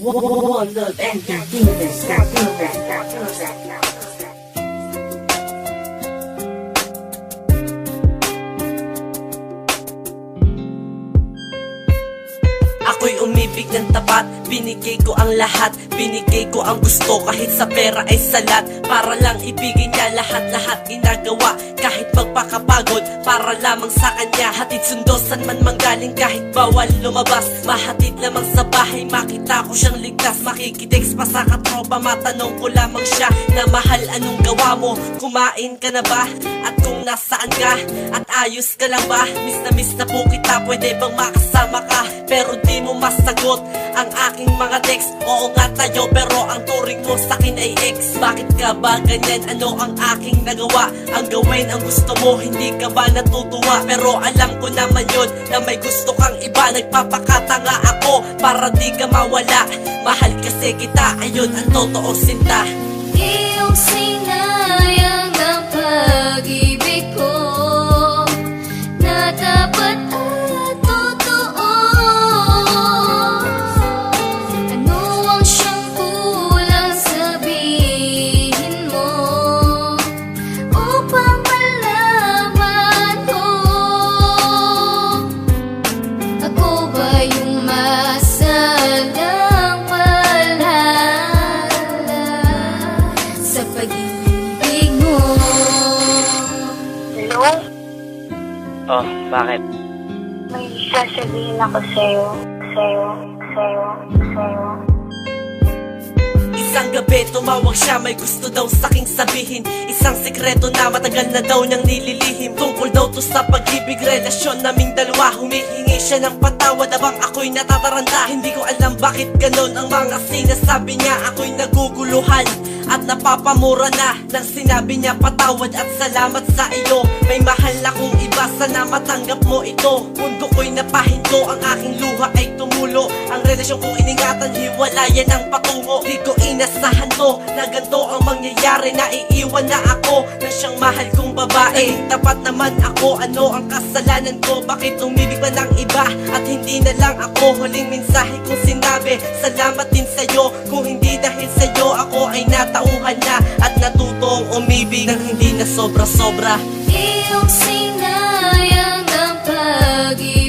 One Love Entertainment. Ako'y umibig ng tapat, binigay ko ang lahat, binigay ko ang gusto kahit sa pera ay salat. Para lang ibigay niya lahat-lahat ginagawa, kahit magpakapagod para lamang sa kanya. Hatid sundo san man manggaling kahit bawal lumabas, mahatid lamang sa bahay makita ko siyang ligtas. Makikitext pa sa katropa, matanong ko lamang siya na mahal anong gawa mo, kumain ka na ba? At kung nasaan ka, at ayos ka lang ba? Miss na po kita, pwede bang makasama ka? Pero di mo masagot ang aking mga text. Oo nga tayo pero ang turing mo sa'kin ay ex. Bakit ka ba ganyan? Ano ang aking nagawa? Ang gawin ang gusto mo, hindi ka ba natutuwa? Pero alam ko naman yun na may gusto kang iba. Nagpapakatanga ako para di ka mawala. Mahal kasi kita, ayun ang totoong sinta. Iyong sinayang ang pag-ibig ko na dapat at totoo. Ano ang siyang kulang sabihin mo upang malaman ko? Ako ba yung masalang mahal sa pag-ibig mo? Hello? Oh, bakit? May sasabihin ako sa'yo. Isang gabi tumawag siya, may gusto daw sa'king sabihin. Isang sekreto na matagal na daw niyang nililihim. Tungkol daw to sa pag-ibig, relasyon naming dalawa. Humihingi siya ng patawad abang ako'y natataranta. Hindi ko alam bakit ganon ang mga sinasabi niya. Ako'y naguguluhan at napapamura na nang sinabi niya patawad at salamat sa iyo. May mahal akong iba, sana matanggap mo ito. Mundo ko'y napahinto, ang aking luha ay tumulo. Ang relasyon kong iningatan, hiwalayan ang patungo. Di ko inasahan to, na ganito ang mangyayari. Naiiwan na ako na siyang mahal kong babae. Tapat naman ako, ano ang kasalanan ko? Bakit umibig pa ng iba at hindi na lang ako? Huling mensahe kong sinabi, salamat din sa'yo. Kung hindi dahil sa'yo, ako ay natauhan na at natutong umibig nang hindi na sobra-sobra. Iyong sinayang ang pag-ibig